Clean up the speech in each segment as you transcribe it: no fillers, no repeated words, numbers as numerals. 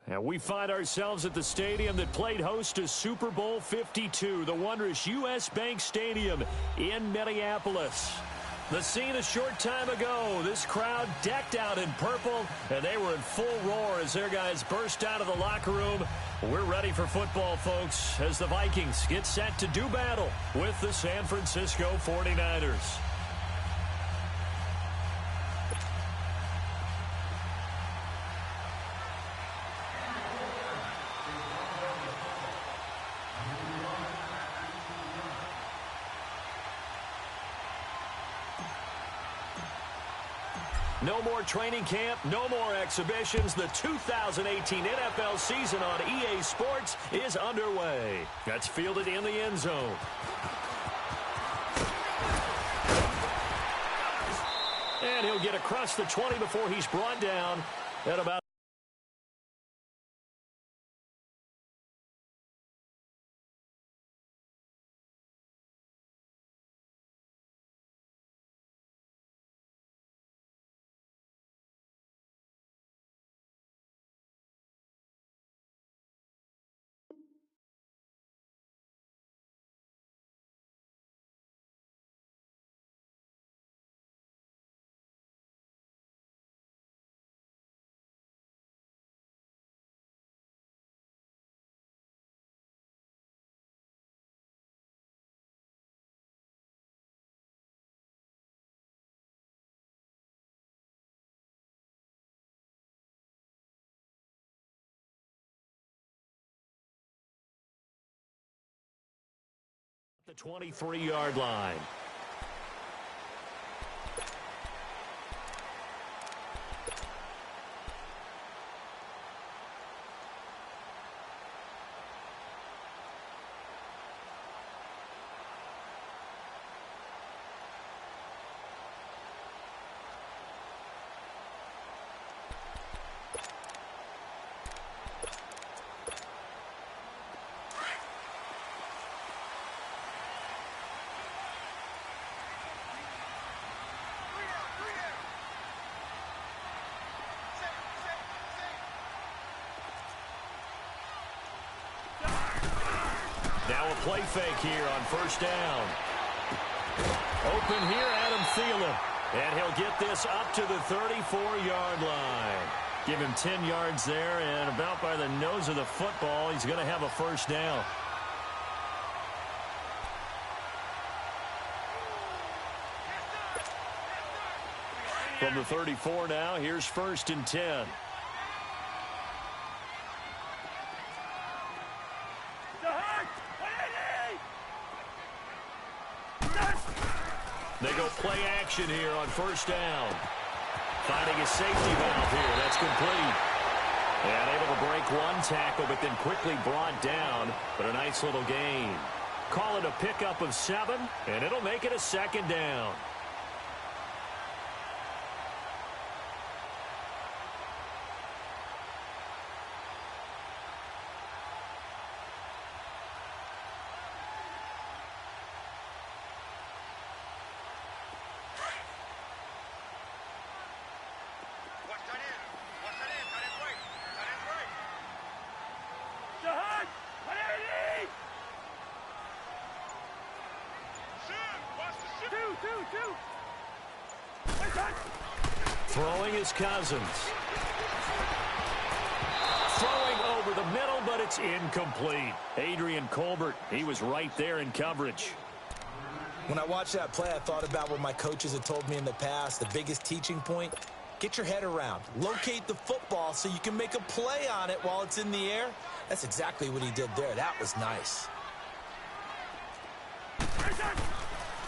And we find ourselves at the stadium that played host to Super Bowl 52, the wondrous U.S. Bank Stadium in Minneapolis. The scene a short time ago, this crowd decked out in purple, and they were in full roar as their guys burst out of the locker room. We're ready for football, folks, as the Vikings get set to do battle with the San Francisco 49ers. No more training camp, no more exhibitions. The 2018 NFL season on EA Sports is underway. That's fielded in the end zone. And he'll get across the 20 before he's brought down at about the 23-yard line. Now a play fake here on first down. Open here, Adam Thielen. And he'll get this up to the 34-yard line. Give him 10 yards there, and about by the nose of the football, he's going to have a first down. From the 34 now, here's first and 10. They go play action here on first down. Finding a safety valve here. That's complete. And able to break one tackle, but then quickly brought down. But a nice little gain. Call it a pickup of 7, and it'll make it a second down. Throwing is Cousins. Throwing over the middle, but it's incomplete. Adrian Colbert, he was right there in coverage. When I watched that play, I thought about what my coaches had told me in the past. The biggest teaching point, get your head around. Locate the football so you can make a play on it while it's in the air. That's exactly what he did there. That was nice.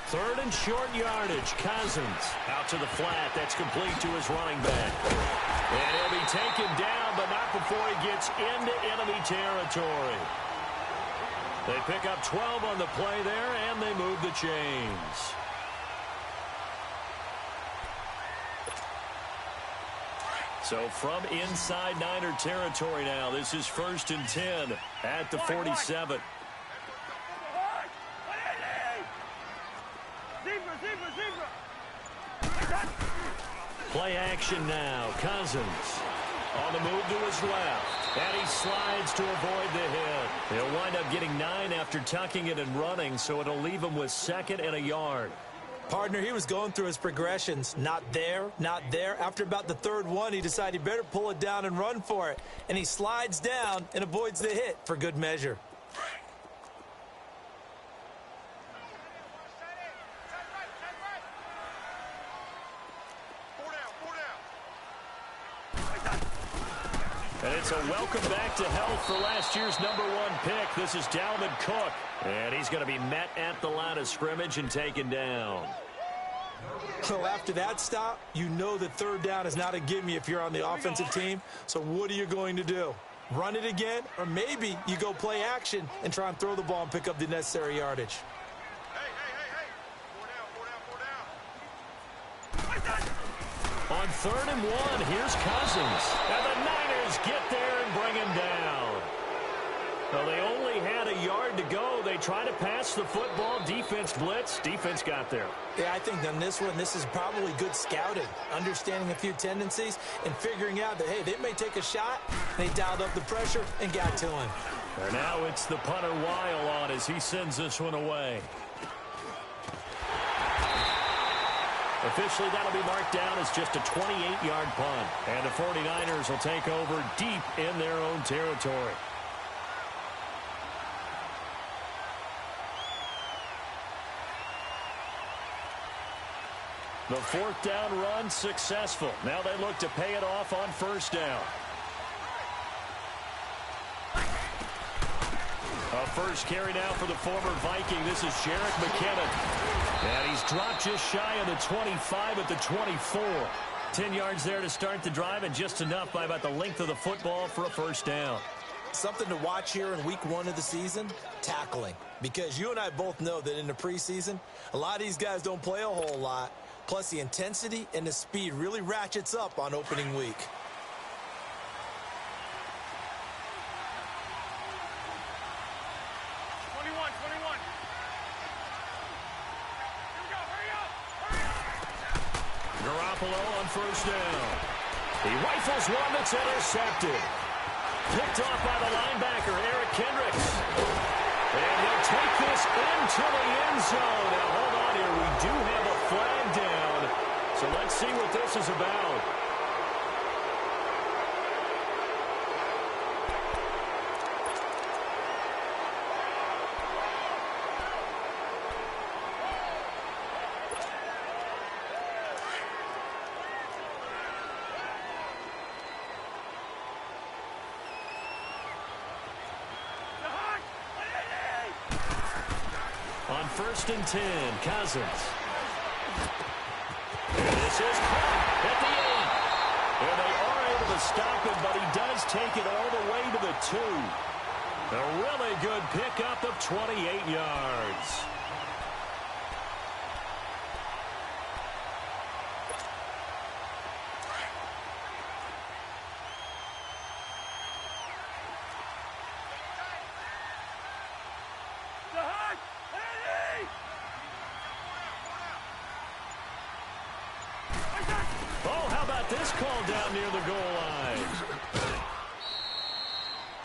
Third and short yardage. Cousins out to the flat. That's complete to his running back. And he'll be taken down, but not before he gets into enemy territory. They pick up 12 on the play there, and they move the chains. So from inside Niner territory now, this is first and 10 at the 47. Play action now. Cousins On the move to his left. And he slides to avoid the hit. He'll wind up getting 9 after tucking it and running, so it'll leave him with 2nd and a yard. Partner, he was going through his progressions. Not there, not there. After about the 3rd one, he decided he better pull it down and run for it. And he slides down and avoids the hit for good measure. And it's a welcome back to health for last year's #1 pick. This is Dalvin Cook. And he's going to be met at the line of scrimmage and taken down. So after that stop, you know that 3rd down is not a gimme if you're on the offensive team. So what are you going to do? Run it again? Or maybe you go play action and try and throw the ball and pick up the necessary yardage. Hey. 4 down. On 3rd and 1, here's Cousins. And the Niners get there and bring him down. Well, they only had a yard to go. They try to pass the football. Defense blitz. Defense got there. Yeah, I think on this one, this is probably good scouting, understanding a few tendencies, and figuring out that, hey, they may take a shot. They dialed up the pressure and got to him. And now it's the punter Weil on as he sends this one away. Officially, that'll be marked down as just a 28-yard punt. And the 49ers will take over deep in their own territory. The 4th down run successful. Now they look to pay it off on 1st down. A first carry now for the former Viking. This is Jerick McKinnon. And he's dropped just shy of the 25 at the 24. 10 yards there to start the drive, and just enough by about the length of the football for a 1st down. Something to watch here in week 1 of the season, tackling. Because you and I both know that in the preseason, a lot of these guys don't play a whole lot. Plus, the intensity and the speed really ratchets up on opening week. Garoppolo on 1st down. He rifles one that's intercepted. Picked off by the linebacker, Eric Kendricks. And he'll take this into the end zone. Now, hold on here. We do have a flag down. So let's see what this is about. On 1st and 10, Cousins. And this is caught at the 8. And they are able to stop him, but he does take it all the way to the 2. A really good pickup of 28 yards. This call down near the goal line.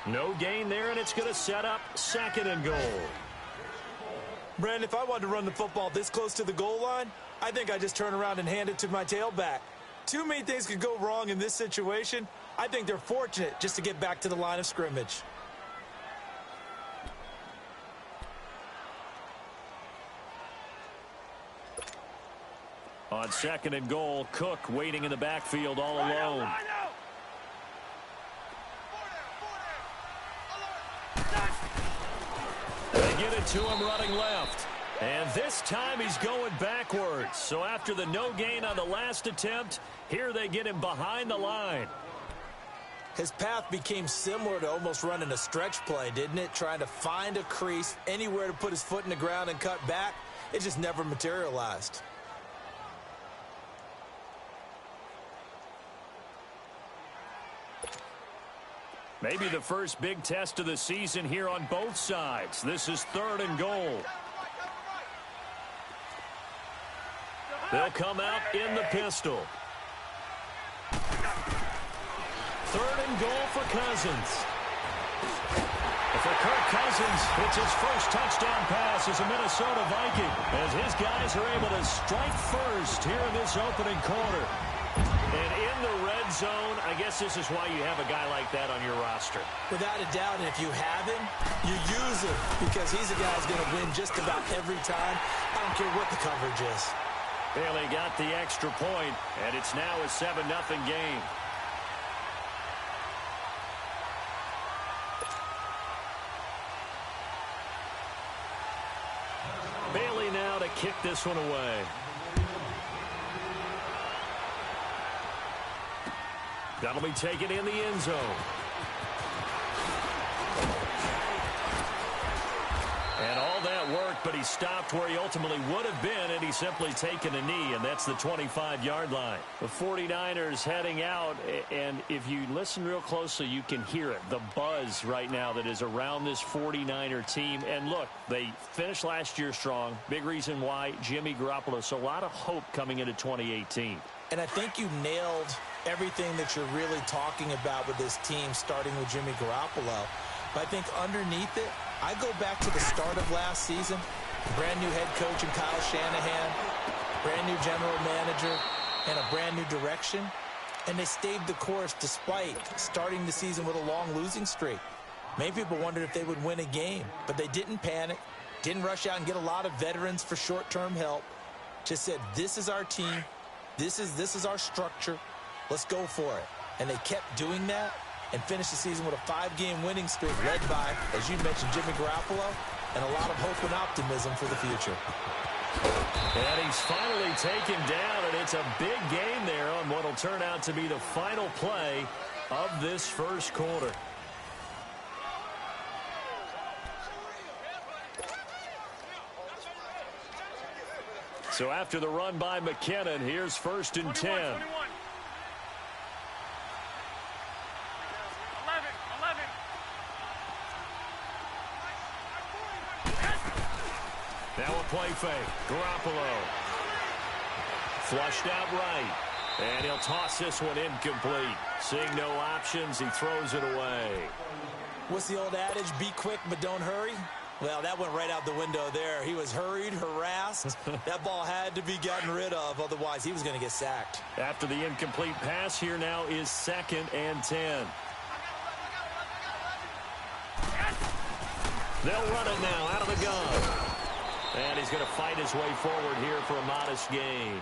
No gain there, and it's going to set up 2nd and goal. Brandon, if I wanted to run the football this close to the goal line, I think I just turn around and hand it to my tailback. Too many things could go wrong in this situation. I think they're fortunate just to get back to the line of scrimmage. On 2nd and goal, Cook waiting in the backfield all alone. They get it to him running left. And this time he's going backwards. So after the no gain on the last attempt, here they get him behind the line. His path became similar to almost running a stretch play, didn't it? Trying to find a crease, anywhere to put his foot in the ground and cut back. It just never materialized. Maybe the first big test of the season here on both sides. This is 3rd and goal. They'll come out in the pistol. third and goal for Cousins. For Kirk Cousins, it's his first touchdown pass as a Minnesota Viking, as his guys are able to strike first here in this opening quarter. And in the red zone, I guess this is why you have a guy like that on your roster. Without a doubt, and if you have him, you use him because he's a guy who's going to win just about every time. I don't care what the coverage is. Bailey got the extra point, and it's now a 7-0 game. Bailey now to kick this one away. That'll be taken in the end zone. And all that worked, but he stopped where he ultimately would have been, and he's simply taken a knee, and that's the 25-yard line. The 49ers heading out, and if you listen real closely, you can hear it, the buzz right now that is around this 49er team. And look, they finished last year strong. Big reason why, Jimmy Garoppolo. So a lot of hope coming into 2018. And I think you nailed everything that you're really talking about with this team, starting with Jimmy Garoppolo. But I think underneath it, I go back to the start of last season, brand new head coach in Kyle Shanahan, brand new general manager, and a brand new direction. And they stayed the course despite starting the season with a long losing streak. Many people wondered if they would win a game, but they didn't panic, didn't rush out and get a lot of veterans for short-term help. Just said, this is our team, this is our structure, let's go for it. And they kept doing that and finished the season with a 5-game winning streak led by, as you mentioned, Jimmy Garoppolo, and a lot of hope and optimism for the future. And he's finally taken down, and it's a big game there on what will turn out to be the final play of this first quarter. So after the run by McKinnon, here's 1st and 10. 21. Now a play fake. Garoppolo. Flushed out right. And he'll toss this one incomplete. Seeing no options, he throws it away. What's the old adage? Be quick, but don't hurry. Well, that went right out the window there. He was hurried, harassed. That ball had to be gotten rid of. Otherwise, he was going to get sacked. After the incomplete pass, here now is 2nd and 10. They'll run it now out of the gun. And he's going to fight his way forward here for a modest gain.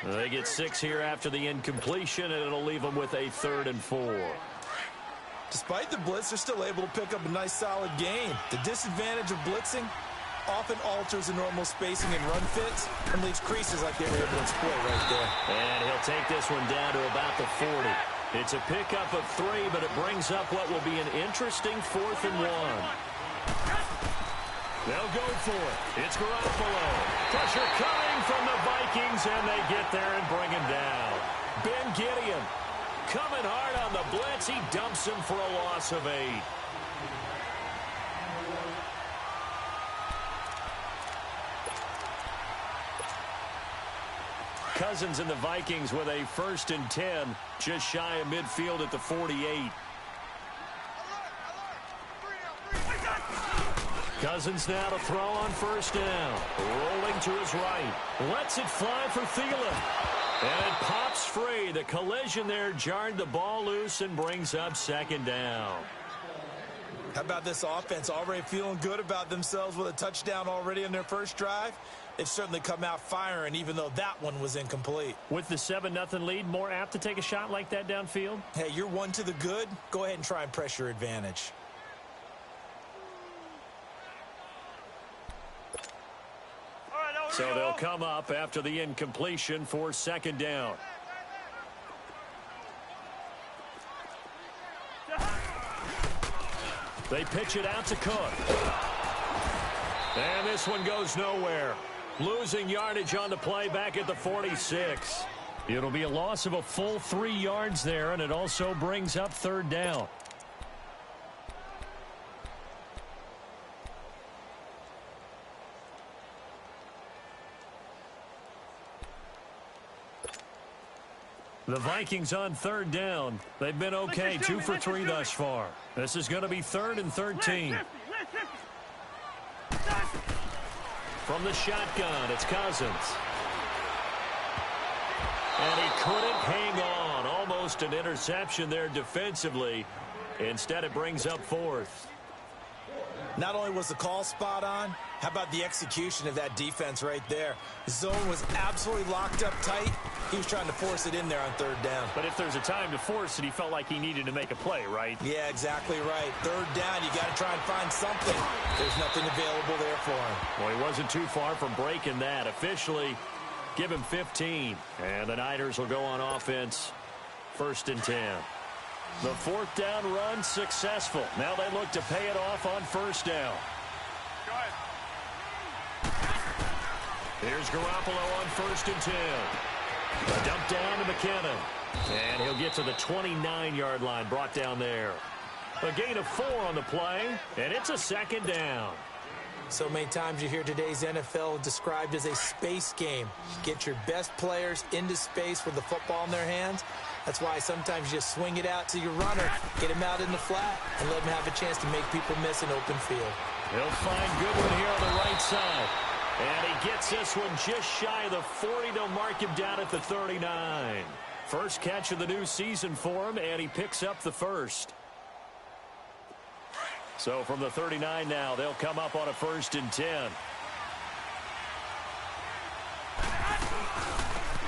They get 6 here after the incompletion, and it'll leave them with a 3rd and 4. Despite the blitz, they're still able to pick up a nice, solid gain. The disadvantage of blitzing often alters the normal spacing and run fits and leaves creases like they were able to exploit right there. And he'll take this one down to about the 40. It's a pickup of 3, but it brings up what will be an interesting 4th and 1. They'll go for it. It's Garoppolo. Pressure coming from the Vikings, and they get there and bring him down. Ben Gideon coming hard on the blitz. He dumps him for a loss of 8. Cousins and the Vikings with a 1st and 10, just shy of midfield at the 48. Cousins now to throw on 1st down. Rolling to his right. Lets it fly for Thielen. And it pops free. The collision there jarred the ball loose and brings up 2nd down. How about this offense? Already feeling good about themselves with a touchdown already in their first drive. They've certainly come out firing, even though that one was incomplete. With the 7-0 lead, more apt to take a shot like that downfield? Hey, you're one to the good. Go ahead and try and press your advantage. So they'll come up after the incompletion for 2nd down. They pitch it out to Cook. And this one goes nowhere. Losing yardage on the play back at the 46. It'll be a loss of a full 3 yards there, and it also brings up 3rd down. The Vikings on third down. They've been okay, 2 for 3 thus far. This is going to be 3rd and 13. From the shotgun, it's Cousins. And he couldn't hang on. Almost an interception there defensively. Instead, it brings up 4th. Not only was the call spot on, how about the execution of that defense right there? The zone was absolutely locked up tight. He was trying to force it in there on 3rd down. But if there's a time to force it, he felt like he needed to make a play, right? Yeah, exactly right. 3rd down, you got to try and find something. There's nothing available there for him. Well, he wasn't too far from breaking that. Officially, give him 15. And the Niners will go on offense, 1st and 10. The 4th down run successful. Now they look to pay it off on 1st down. Go ahead. Here's Garoppolo on 1st and 10. A dump down to McKinnon. And he'll get to the 29-yard line, brought down there. A gain of 4 on the play, and it's a 2nd down. So many times you hear today's NFL described as a space game. Get your best players into space with the football in their hands. That's why sometimes you just swing it out to your runner, get him out in the flat, and let him have a chance to make people miss an open field. He'll find Goodwin here on the right side. And he gets this one just shy of the 40 to mark him down at the 39. First catch of the new season for him, and he picks up the 1st. So from the 39 now, they'll come up on a 1st and 10.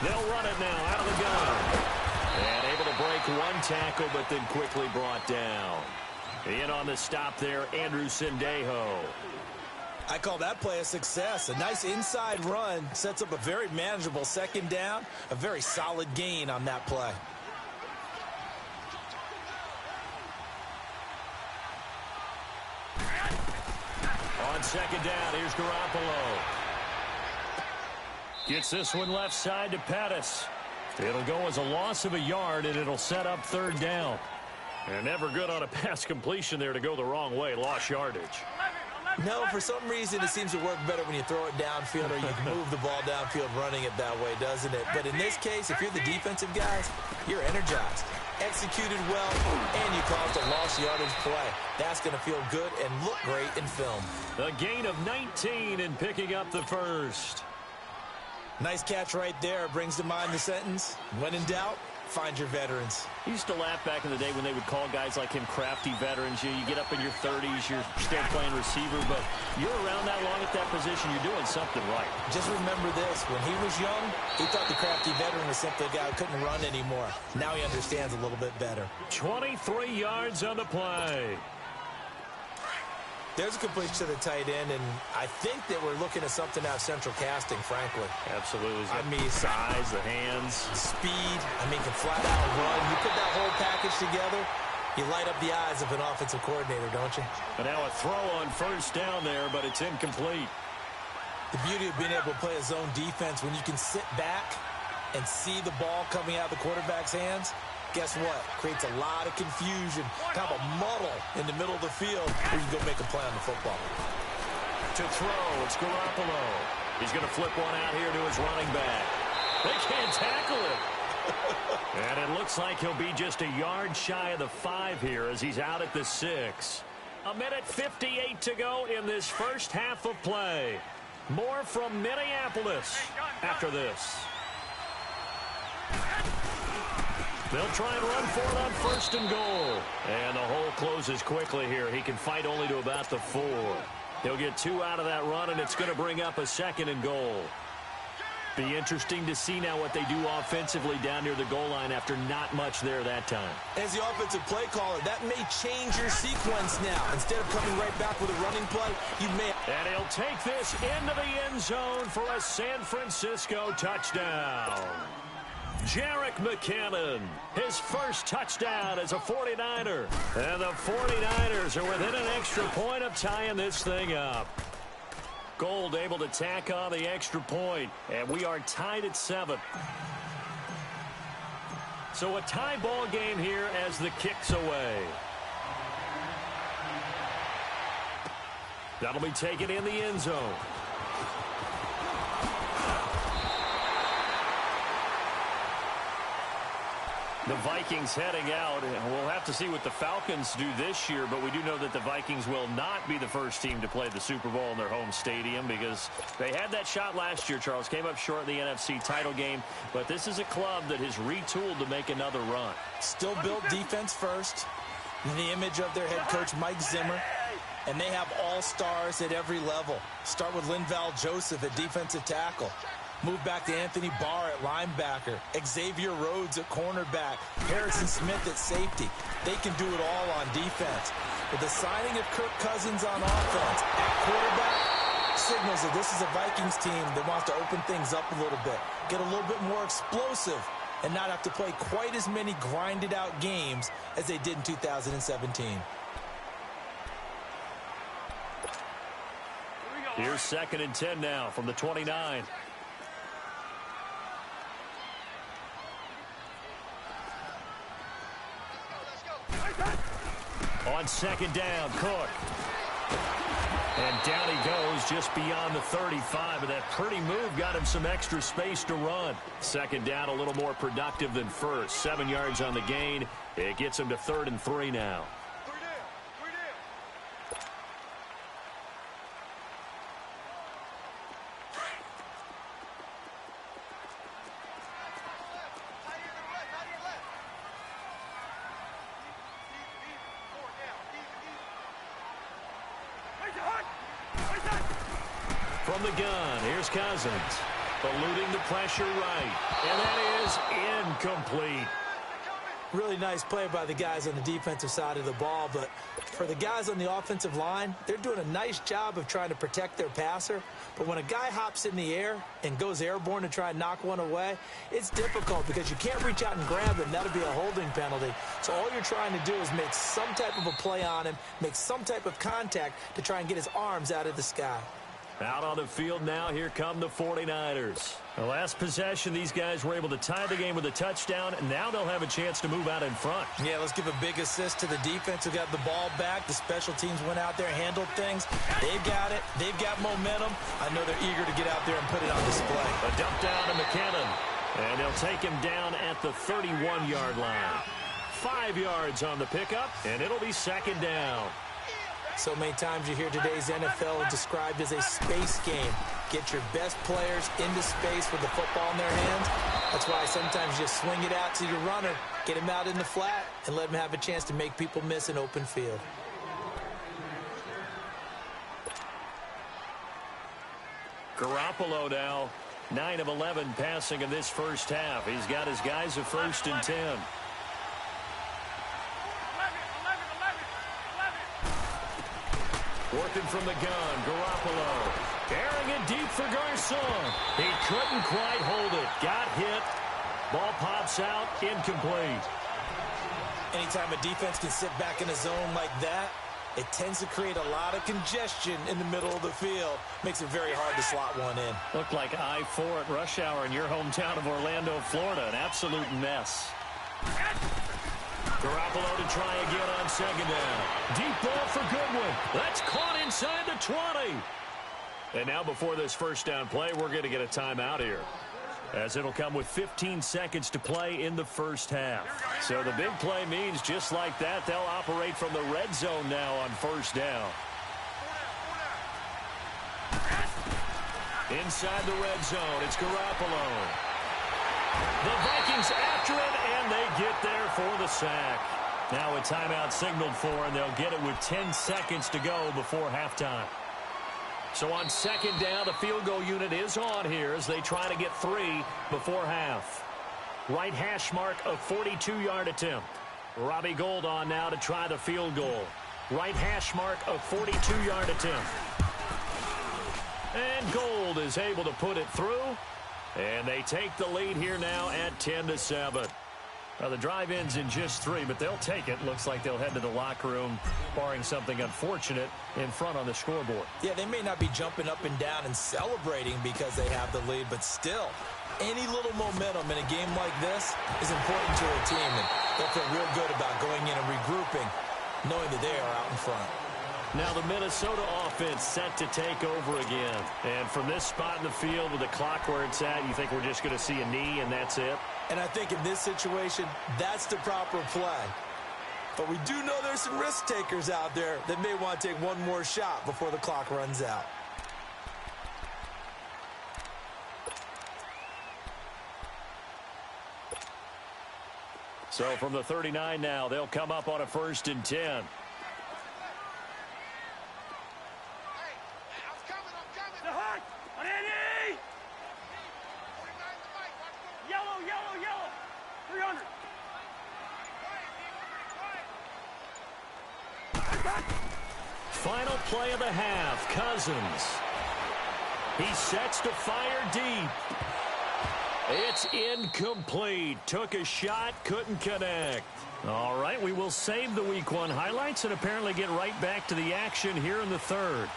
They'll run it now out of the gun. And able to break one tackle, but then quickly brought down. In on the stop there, Andrew Sendejo. I call that play a success. A nice inside run sets up a very manageable 2nd down. A very solid gain on that play. On 2nd down, here's Garoppolo. Gets this one left side to Pettis. It'll go as a loss of a yard, and it'll set up 3rd down. And never good on a pass completion there to go the wrong way. Lost yardage. No, for some reason it seems to work better when you throw it downfield or you can move the ball downfield running it that way, doesn't it? But in this case, if you're the defensive guys, you're energized. Executed well, and you caused a lost yardage play. That's going to feel good and look great in film. A gain of 19 and picking up the 1st. Nice catch right there. Brings to mind the sentence, when in doubt, find your veterans. I used to laugh back in the day when they would call guys like him crafty veterans. You get up in your 30s, you're still playing receiver, but you're around that long at that position, you're doing something right. Just remember this. When he was young, he thought the crafty veteran was simply a guy who couldn't run anymore. Now he understands a little bit better. 23 yards on the play. There's a completion to the tight end, and I think that we're looking at something out of central casting, frankly. Absolutely. I mean, size, the hands. Speed. I mean, can flat out run. You put that whole package together, you light up the eyes of an offensive coordinator, don't you? And now a throw on 1st down there, but it's incomplete. The beauty of being able to play a zone defense when you can sit back and see the ball coming out of the quarterback's hands, guess what? Creates a lot of confusion, kind of a muddle in the middle of the field where you can go make a play on the football. To throw, it's Garoppolo. He's going to flip one out here to his running back. They can't tackle him. And it looks like he'll be just a yard shy of the 5 here as he's out at the 6. A minute 58 to go in this first half of play. More from Minneapolis after this. They'll try and run for it on 1st and goal. And the hole closes quickly here. He can fight only to about the 4. He'll get 2 out of that run, and it's going to bring up a 2nd and goal. Be interesting to see now what they do offensively down near the goal line after not much there that time. As the offensive play caller, that may change your sequence now. Instead of coming right back with a running play, you may... And he'll take this into the end zone for a San Francisco touchdown. Jerick McKinnon, his first touchdown as a 49er. And the 49ers are within an extra point of tying this thing up. Gold able to tack on the extra point, and we are tied at 7. So a tie ball game here as the kick's away. That'll be taken in the end zone. The Vikings heading out. We'll have to see what the Falcons do this year, but we do know that the Vikings will not be the first team to play the Super Bowl in their home stadium because they had that shot last year, Charles. Came up short in the NFC title game, but this is a club that has retooled to make another run. Still built defense first. In the image of their head coach, Mike Zimmer. And they have all-stars at every level. Start with Linval Joseph at defensive tackle. Move back to Anthony Barr at linebacker. Xavier Rhodes at cornerback. Harrison Smith at safety. They can do it all on defense. With the signing of Kirk Cousins on offense at quarterback, signals that this is a Vikings team that wants to open things up a little bit, get a little bit more explosive, and not have to play quite as many grinded-out games as they did in 2017. Here's 2nd and 10 now from the 29. On 2nd down, Cook. And down he goes just beyond the 35. But that pretty move got him some extra space to run. 2nd down a little more productive than first. 7 yards on the gain. It gets him to 3rd and 3 now. From the gun, here's Cousins. Eluding the pressure right. And that is incomplete. Really nice play by the guys on the defensive side of the ball, but for the guys on the offensive line, they're doing a nice job of trying to protect their passer. But when a guy hops in the air and goes airborne to try and knock one away, it's difficult because you can't reach out and grab him. That'll be a holding penalty. So all you're trying to do is make some type of a play on him, make some type of contact to try and get his arms out of the sky. Out on the field now, here come the 49ers. The last possession, these guys were able to tie the game with a touchdown, and now they'll have a chance to move out in front. Yeah, let's give a big assist to the defense who got the ball back. The special teams went out there, handled things. They've got it. They've got momentum. I know they're eager to get out there and put it on display. A dump down to McKinnon, and they'll take him down at the 31-yard line. 5 yards on the pickup, and it'll be 2nd down. So many times you hear today's NFL described as a space game. Get your best players into space with the football in their hands. That's why sometimes you just swing it out to your runner, get him out in the flat, and let him have a chance to make people miss an open field. Garoppolo now, 9 of 11 passing in this first half. He's got his guys at 1st and 10. Working from the gun, Garoppolo. Carrying it deep for Garcon. He couldn't quite hold it. Got hit. Ball pops out, incomplete. Anytime a defense can sit back in a zone like that, it tends to create a lot of congestion in the middle of the field. Makes it very hard to slot one in. Looked like I-4 at rush hour in your hometown of Orlando, Florida. An absolute mess. Garoppolo to try again on 2nd down. Deep ball for Goodwin. That's caught inside the 20. And now before this first down play, we're going to get a timeout here, as it'll come with 15 seconds to play in the first half. So the big play means just like that, they'll operate from the red zone now on 1st down. Inside the red zone, it's Garoppolo. The Vikings after it, and they get there for the sack. Now a timeout signaled for, and they'll get it with 10 seconds to go before halftime. So on 2nd down, the field goal unit is on here as they try to get 3 before half. Right hash mark, a 42-yard attempt. Robbie Gould on now to try the field goal. Right hash mark, a 42-yard attempt. And Gould is able to put it through. And they take the lead here now at 10-7. Now the drive ends in just 3, but they'll take it. Looks like they'll head to the locker room, barring something unfortunate, in front on the scoreboard. Yeah, they may not be jumping up and down and celebrating because they have the lead, but still, any little momentum in a game like this is important to a team, and they'll feel real good about going in and regrouping, knowing that they are out in front. Now the Minnesota offense offense set to take over again. And from this spot in the field with the clock where it's at, you think we're just going to see a knee and that's it? And I think in this situation, that's the proper play. But we do know there's some risk takers out there that may want to take one more shot before the clock runs out. So from the 39 now, they'll come up on a 1st and 10. I'm coming. The hook! On Eddie! Yellow! 300! Final play of the half, Cousins. He sets to fire deep. It's incomplete. Took a shot, couldn't connect. All right, we will save the Week 1 highlights and apparently get right back to the action here in the 3rd.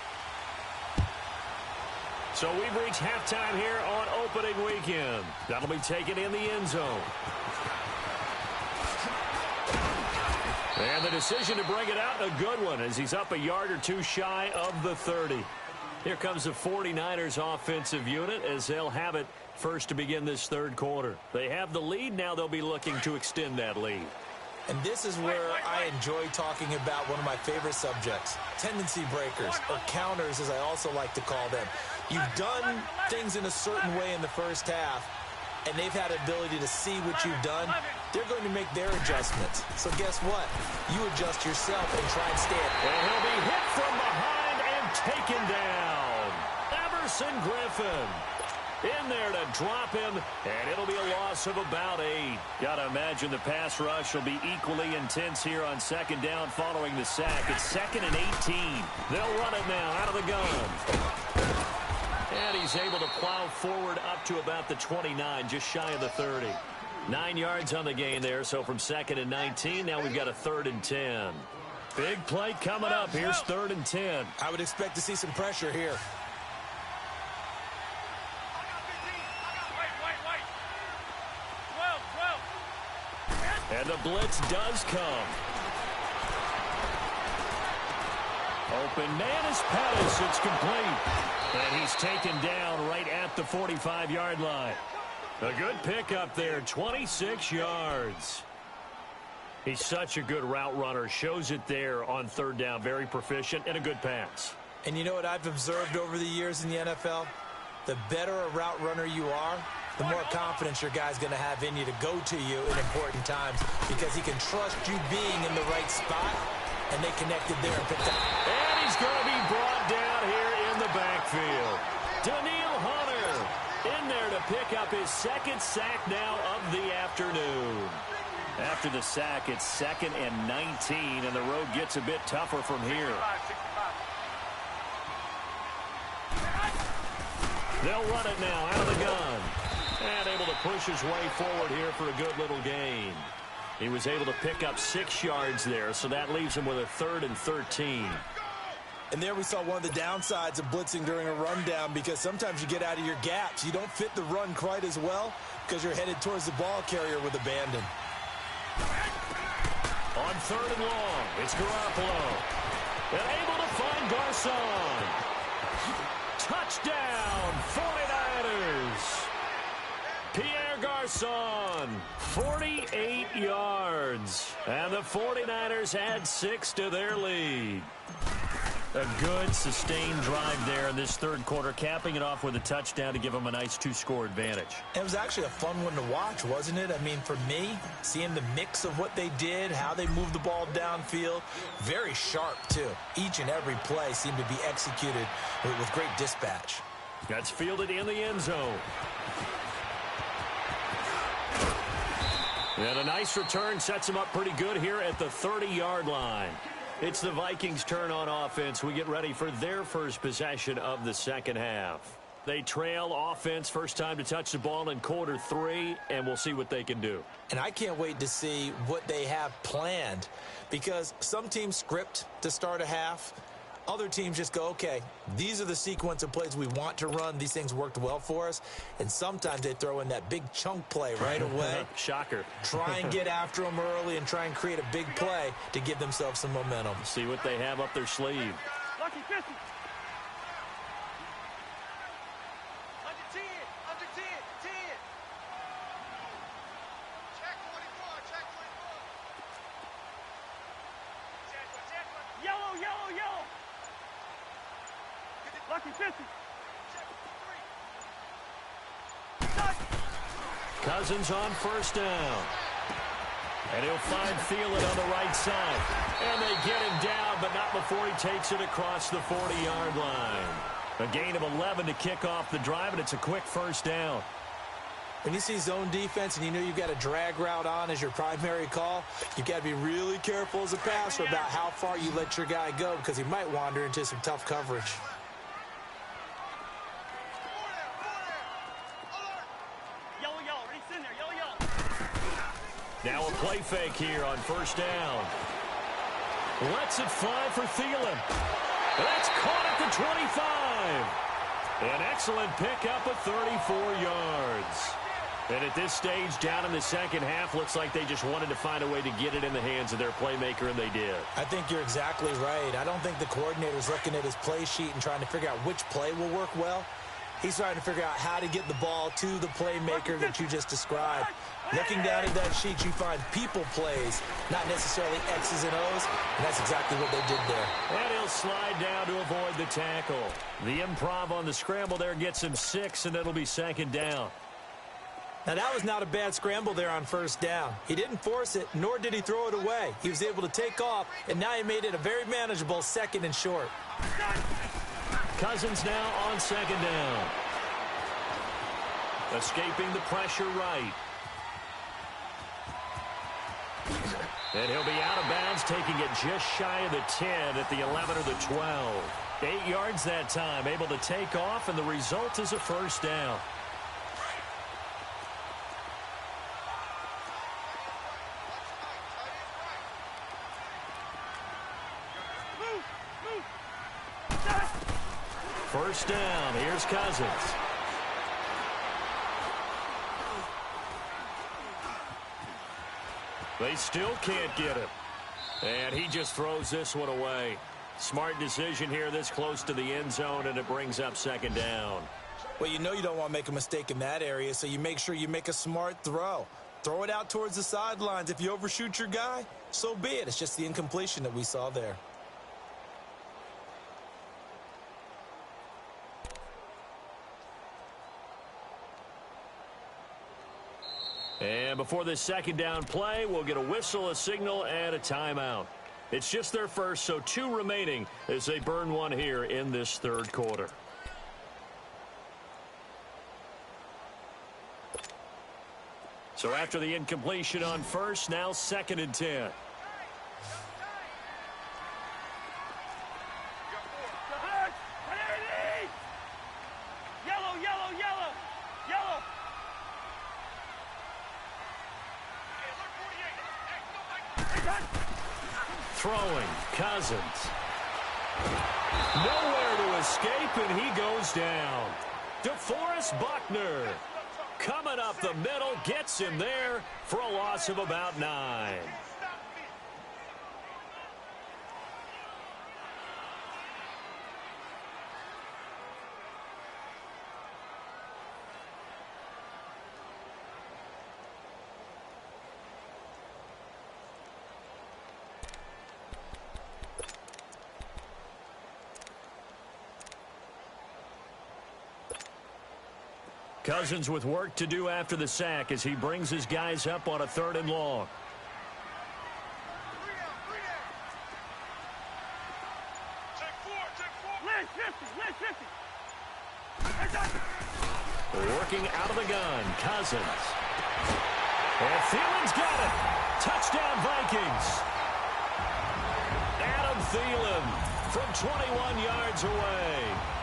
So we've reached halftime here on opening weekend. That'll be taken in the end zone. And the decision to bring it out, a good one, as he's up a yard or two shy of the 30. Here comes the 49ers offensive unit as they'll have it first to begin this 3rd quarter. They have the lead. Now they'll be looking to extend that lead. And this is where I enjoy talking about one of my favorite subjects, tendency breakers, or counters as I also like to call them. You've done things in a certain way in the first half, and they've had the ability to see what you've done. They're going to make their adjustments. So guess what? You adjust yourself and try and stay it. And he'll be hit from behind and taken down. Everson Griffin in there to drop him, and it'll be a loss of about 8. Gotta imagine the pass rush will be equally intense here on 2nd down following the sack. It's 2nd and 18. They'll run it now out of the gun. And he's able to plow forward up to about the 29, just shy of the 30. 9 yards on the gain there, so from 2nd and 19, now we've got a 3rd and 10. Big play coming up. Here's 3rd and 10. I would expect to see some pressure here. And the blitz does come. Open man is Pettis. It's complete. And he's taken down right at the 45-yard line. A good pickup there, 26 yards. He's such a good route runner. Shows it there on 3rd down. Very proficient and a good pass. And you know what I've observed over the years in the NFL? The better a route runner you are, the more confidence your guy's going to have in you to go to you in important times because he can trust you being in the right spot, and they connected there and picked up. And he's going to be brought down here in the backfield. Daniil Hunter in there to pick up his 2nd sack now of the afternoon. After the sack, it's 2nd and 19, and the road gets a bit tougher from here. They'll run it now out of the gun. And able to push his way forward here for a good little gain. He was able to pick up 6 yards there, so that leaves him with a 3rd and 13. And there we saw one of the downsides of blitzing during a rundown because sometimes you get out of your gaps. You don't fit the run quite as well because you're headed towards the ball carrier with abandon. On 3rd and long, it's Garoppolo. And able to find Garcon. Touchdown, 49ers. Pierre Garcon, 48 yards. And the 49ers add 6 to their lead. A good sustained drive there in this 3rd quarter, capping it off with a touchdown to give them a nice 2-score advantage. It was actually a fun one to watch, wasn't it? I mean, for me, seeing the mix of what they did, how they moved the ball downfield, very sharp, too. Each and every play seemed to be executed with great dispatch. That's fielded in the end zone. And a nice return sets him up pretty good here at the 30-yard line. It's the Vikings' turn on offense. We get ready for their first possession of the 2nd half. They trail offense, first time to touch the ball in quarter 3, and we'll see what they can do. And I can't wait to see what they have planned because some teams script to start a half. Other teams just go, okay, these are the sequence of plays we want to run. These things worked well for us. And sometimes they throw in that big chunk play right away. Shocker. Try and get after them early and try and create a big play to give themselves some momentum. See what they have up their sleeve. Lucky 50. Check 24, check 24. Yellow, yellow, yellow. Lucky 50. Check 3. Touch. Cousins on first down. And he'll find Thielen on the right side. And they get him down, but not before he takes it across the 40-yard line. A gain of 11 to kick off the drive, and it's a quick first down. When you see zone defense and you know you've got a drag route on as your primary call, you've got to be really careful as a passer about how far you let your guy go because he might wander into some tough coverage. Yellow, yellow. Ready, in there. Yellow, yellow. Now a play fake here on first down. Lets it fly for Thielen. That's caught at the 25. An excellent pickup of 34 yards. And at this stage, down in the second half, looks like they just wanted to find a way to get it in the hands of their playmaker, and they did. I think you're exactly right. I don't think the coordinator's looking at his play sheet and trying to figure out which play will work well. He's trying to figure out how to get the ball to the playmaker that you just described. Looking down at that sheet, you find people plays, not necessarily X's and O's, and that's exactly what they did there. And he'll slide down to avoid the tackle. The improv on the scramble there gets him 6, and it'll be second down. Now, that was not a bad scramble there on first down. He didn't force it, nor did he throw it away. He was able to take off, and now he made it a very manageable second and short. Cousins now on second down. Escaping the pressure right. And he'll be out of bounds, taking it just shy of the 10 at the 11 or the 12. 8 yards that time, able to take off, and the result is a first down. First down, here's Cousins. They still can't get him. And he just throws this one away. Smart decision here this close to the end zone, and it brings up second down. Well, you know you don't want to make a mistake in that area, so you make sure you make a smart throw. Throw it out towards the sidelines. If you overshoot your guy, so be it. It's just the incompletion that we saw there. And before this second down play, we'll get a whistle, a signal, and a timeout. It's just their first, so 2 remaining as they burn one here in this third quarter. So after the incompletion on first, now second and 10. Yellow, yellow, yellow. Yellow. Throwing, Cousins. Nowhere to escape, and he goes down. DeForest Buckner coming up the middle, gets him there for a loss of about 9. Cousins with work to do after the sack as he brings his guys up on a 3rd and long. Working out of the gun, Cousins. And Thielen's got it. Touchdown, Vikings. Adam Thielen from 21 yards away.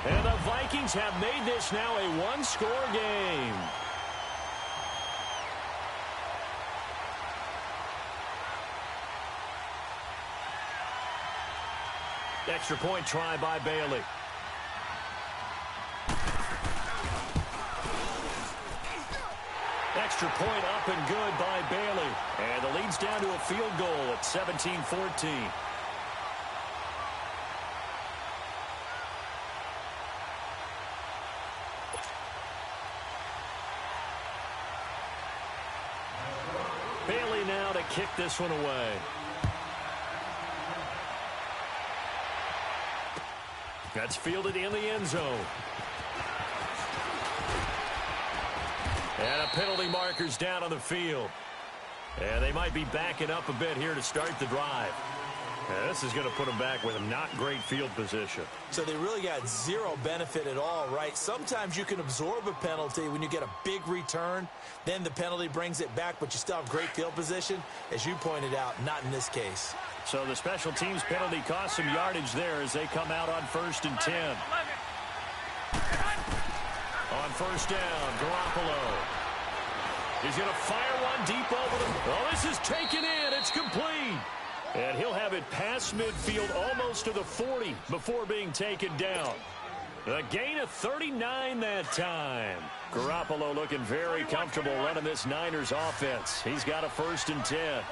And the Vikings have made this now a one-score game. Extra point try by Bailey. Extra point up and good by Bailey. And the lead's down to a field goal at 17-14. kick this one away. That's fielded in the end zone. And a penalty marker's down on the field. And they might be backing up a bit here to start the drive. And this is going to put them back with a not great field position. So they really got zero benefit at all, right? Sometimes you can absorb a penalty when you get a big return. Then the penalty brings it back, but you still have great field position. As you pointed out, not in this case. So the special teams penalty cost some yardage there as they come out on 1st and 10. On 1st down, Garoppolo. He's going to fire one deep over them. Oh, this is taken in. It's complete. And he'll have it past midfield almost to the 40 before being taken down. A gain of 39 that time. Garoppolo looking very comfortable running this Niners offense. He's got a 1st and 10.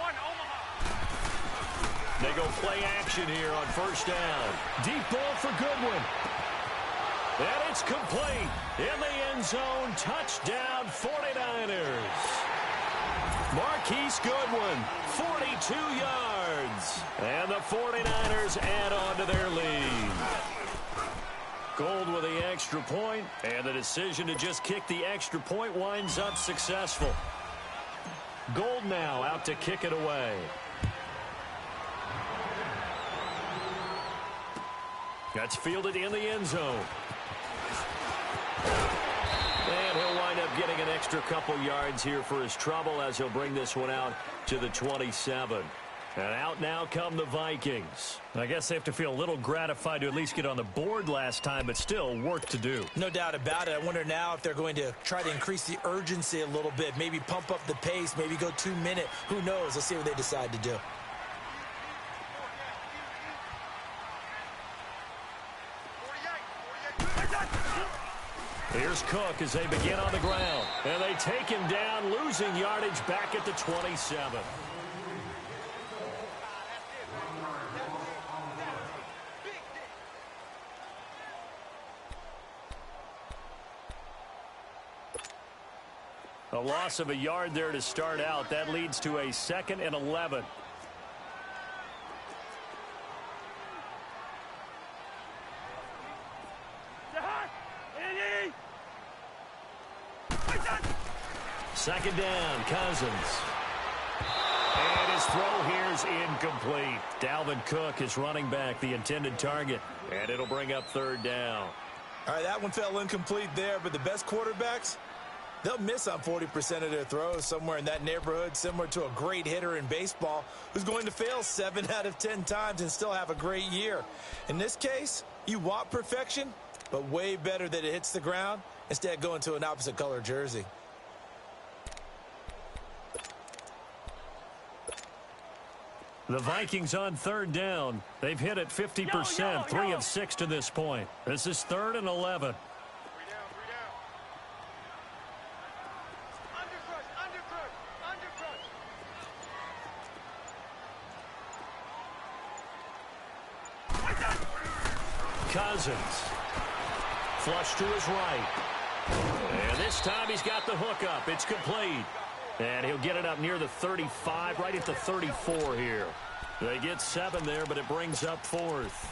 They go play action here on 1st down. Deep ball for Goodwin. And it's complete. In the end zone, touchdown 49ers. Marquise Goodwin, 42 yards. And the 49ers add on to their lead. Gold with the extra point, and the decision to just kick the extra point winds up successful. Gold now out to kick it away. That's fielded in the end zone. And he'll wind up getting an extra couple yards here for his trouble as he'll bring this one out to the 27. And out now come the Vikings. I guess they have to feel a little gratified to at least get on the board last time, but still work to do. No doubt about it. I wonder now if they're going to try to increase the urgency a little bit, maybe pump up the pace, maybe go 2-minute. Who knows? Let's see what they decide to do. Here's Cook as they begin on the ground. And they take him down, losing yardage back at the 27. A loss of a yard there to start out. That leads to a 2nd and 11. Second down, Cousins. And his throw here's incomplete. Dalvin Cook is running back, the intended target. And it'll bring up 3rd down. All right, that one fell incomplete there, but the best quarterbacks, they'll miss on 40% of their throws, somewhere in that neighborhood, similar to a great hitter in baseball who's going to fail 7 out of 10 times and still have a great year. In this case, you want perfection, but way better that it hits the ground instead of going to an opposite color jersey. The Vikings on 3rd down. They've hit it 50%, 3 of 6 to this point. This is 3rd and 11. Cousins. Flush to his right. And this time he's got the hook up. It's complete. And he'll get it up near the 35, right at the 34 here. They get 7 there, but it brings up 4th.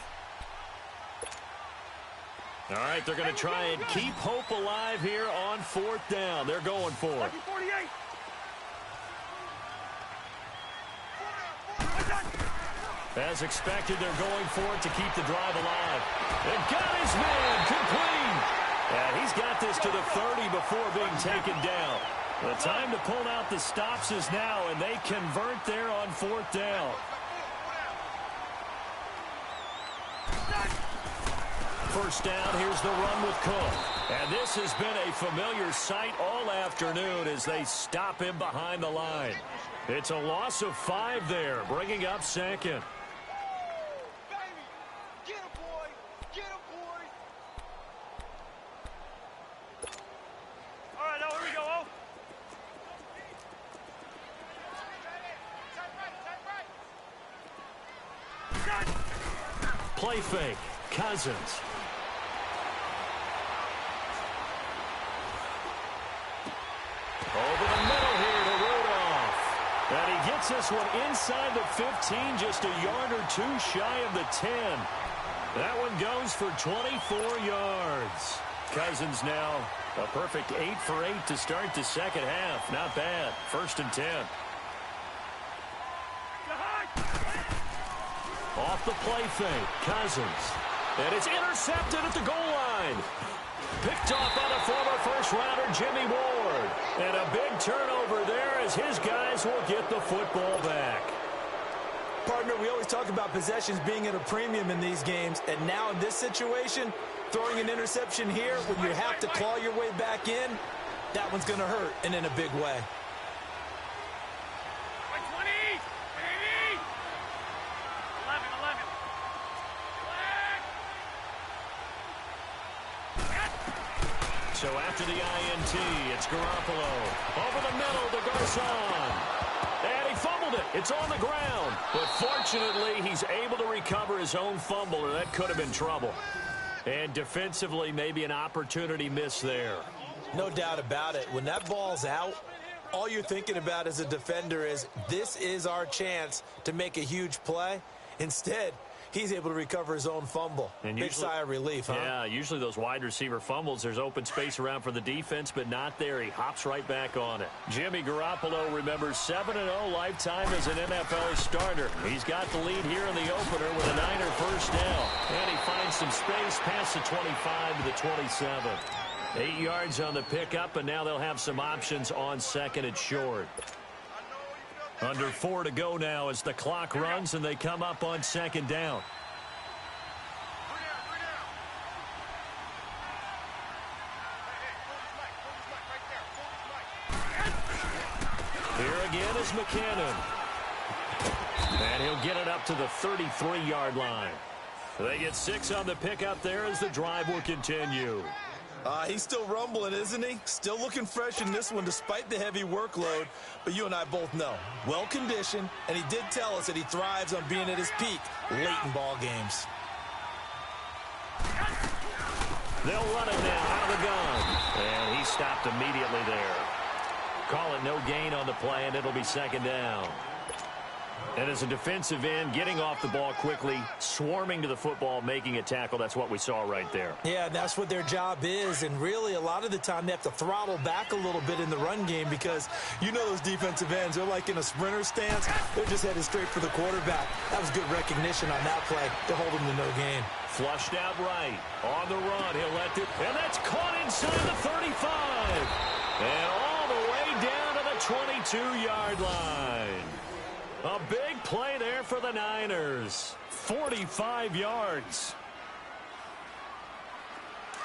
All right, they're going to try and keep hope alive here on 4th down. They're going for it. As expected, they're going for it to keep the drive alive. They've got his man complete. And he's got this to the 30 before being taken down. The time to pull out the stops is now, and they convert there on 4th down. First down, here's the run with Cook. And this has been a familiar sight all afternoon as they stop him behind the line. It's a loss of 5 there, bringing up 2nd. Play fake. Cousins. Over the middle here to Rudolph. And he gets Gets this one inside the 15, just a yard or two shy of the 10. That one goes for 24 yards. Cousins now a perfect 8 for 8 to start the second half. Not bad. 1st and 10. Off the play fake, Cousins. And it's intercepted at the goal line. Picked off by the former first-rounder Jimmy Ward. And a big turnover there as his guys will get the football back. Partner, we always talk about possessions being at a premium in these games. And now in this situation, throwing an interception here when you have to claw your way back in, that one's going to hurt, and in a big way. So after the INT, it's Garoppolo. Over the middle to Garcon. And he fumbled it. It's on the ground. But fortunately, he's able to recover his own fumble, or that could have been trouble. And defensively, maybe an opportunity miss there. No doubt about it. When that ball's out, all you're thinking about as a defender is, this is our chance to make a huge play. Instead, he's able to recover his own fumble. And big sigh of relief, huh? Yeah, usually those wide receiver fumbles, there's open space around for the defense, but not there. He hops right back on it. Jimmy Garoppolo, remembers 7-0 lifetime as an NFL starter. He's got the lead here in the opener with a Niner first down. And he finds some space past the 25 to the 27. 8 yards on the pickup, and now they'll have some options on second and short. Under 4 to go now as the clock runs and they come up on second down. Here again is McKinnon. And he'll get it up to the 33-yard line. They get 6 on the pickup there as the drive will continue. He's still rumbling, isn't he? Still looking fresh in this one despite the heavy workload. But you and I both know, well-conditioned, and he did tell us that he thrives on being at his peak late in ball games. They'll run it now out of the gun. And he stopped immediately there. Call it no gain on the play, and it'll be second down. And as a defensive end, getting off the ball quickly, swarming to the football, making a tackle, that's what we saw right there. Yeah, that's what their job is, and really a lot of the time they have to throttle back a little bit in the run game because you know those defensive ends, they're like in a sprinter stance. They're just headed straight for the quarterback. That was good recognition on that play to hold him to no gain. Flushed out right. On the run, he'll let it, and that's caught inside the 35. And all the way down to the 22-yard line. A big play there for the Niners. 45 yards.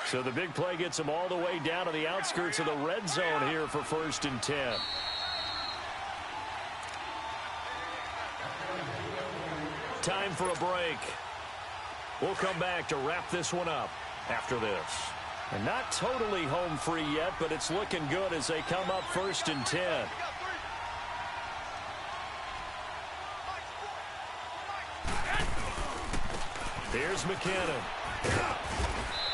So the big play gets them all the way down to the outskirts of the red zone here for 1st and 10. Time for a break. We'll come back to wrap this one up after this. And not totally home free yet, but it's looking good as they come up 1st and 10. Here's McKinnon.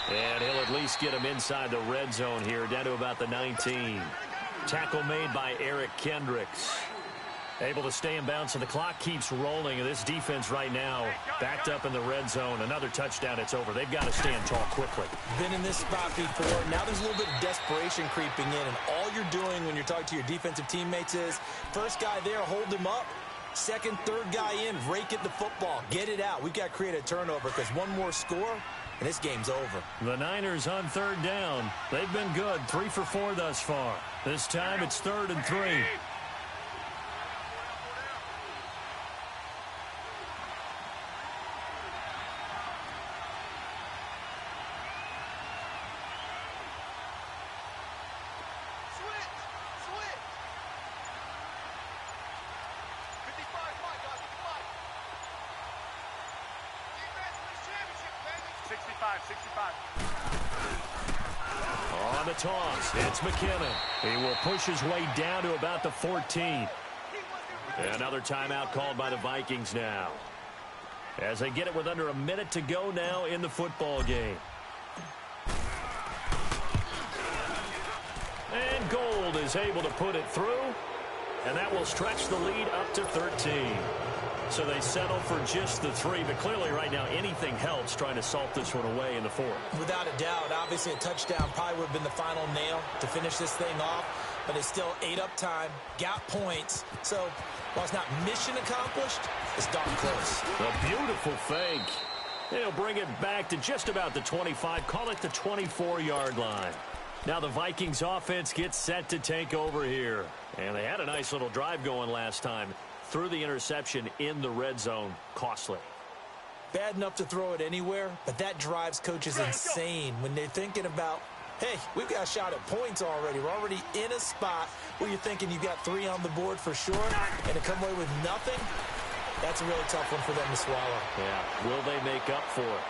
And he'll at least get him inside the red zone here, down to about the 19. Tackle made by Eric Kendricks. Able to stay in bounds, so the clock keeps rolling. And this defense right now backed up in the red zone. Another touchdown, it's over. They've got to stand tall quickly. Been in this spot before. Now there's a little bit of desperation creeping in. And all you're doing when you're talking to your defensive teammates is, first guy there, hold him up. Second, third guy in, rake at the football. Get it out. We've got to create a turnover because one more score, and this game's over. The Niners on 3rd down. They've been good. 3 for 4 thus far. This time it's 3rd and 3. On the toss, it's McKinnon. He will push his way down to about the 14. Another timeout called by the Vikings now, as they get it with under a minute to go now in the football game. And Gold is able to put it through. And that will stretch the lead up to 13. So they settle for just the 3, but clearly right now anything helps trying to salt this one away in the 4th. Without a doubt, obviously a touchdown probably would have been the final nail to finish this thing off, but they still ate up time, got points. So while it's not mission accomplished, it's darn close. A beautiful fake. They'll bring it back to just about the 25, call it the 24-yard line. Now the Vikings offense gets set to take over here. And they had a nice little drive going last time. Threw the interception in the red zone. Costly. Bad enough to throw it anywhere, but that drives coaches insane when they're thinking about, hey, we've got a shot at points already. We're already in a spot where you're thinking you've got 3 on the board for sure, and to come away with nothing, that's a really tough one for them to swallow. Yeah, will they make up for it?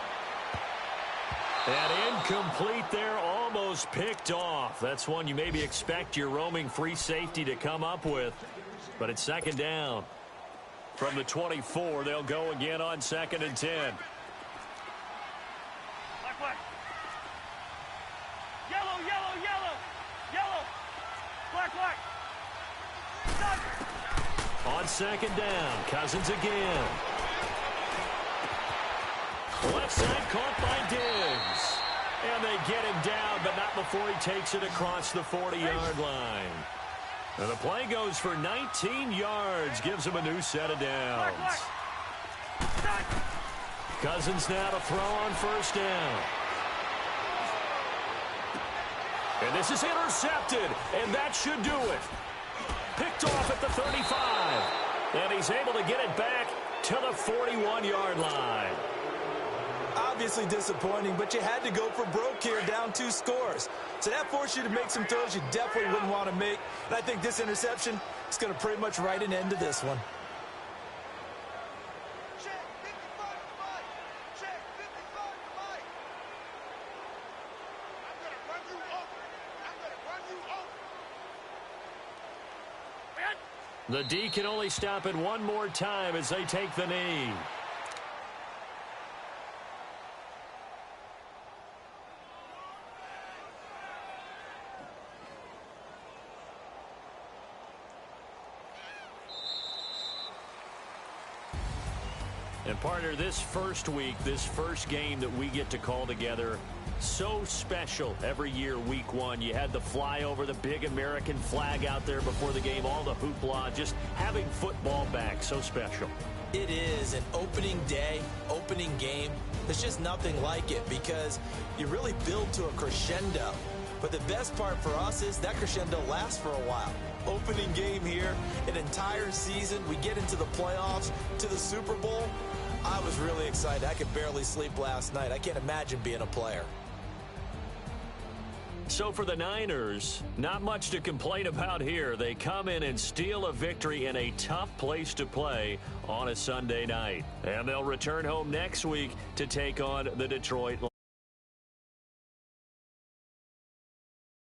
And incomplete there, almost picked off. That's one you maybe expect your roaming free safety to come up with. But it's 2nd down. From the 24, they'll go again on 2nd and 10. Black. Yellow, yellow, yellow. Yellow. Black. Done. On 2nd down, Cousins again. Left side caught by Diggs. And they get him down, but not before he takes it across the 40-yard line. And the play goes for 19 yards, gives him a new set of downs. Cousins now to throw on 1st down. And this is intercepted, and that should do it. Picked off at the 35. And he's able to get it back to the 41-yard line. Obviously disappointing, but you had to go for broke here, down 2 scores. So that forced you to make some throws you definitely wouldn't want to make. And I think this interception is going to pretty much write an end to this one. Check 55 to Mike. Check 55 to Mike. I'm going to run you over. I'm going to run you over. The D can only stop it one more time as they take the knee. And partner, this first week, this first game that we get to call together, so special every year, week 1. You had the flyover, the big American flag out there before the game, all the hoopla, just having football back, so special. It is an opening day, opening game. There's just nothing like it because you really build to a crescendo. But the best part for us is that crescendo lasts for a while. Opening game here, an entire season. We get into the playoffs, to the Super Bowl. I was really excited. I could barely sleep last night. I can't imagine being a player. So for the Niners, not much to complain about here. They come in and steal a victory in a tough place to play on a Sunday night. And they'll return home next week to take on the Detroit Lions.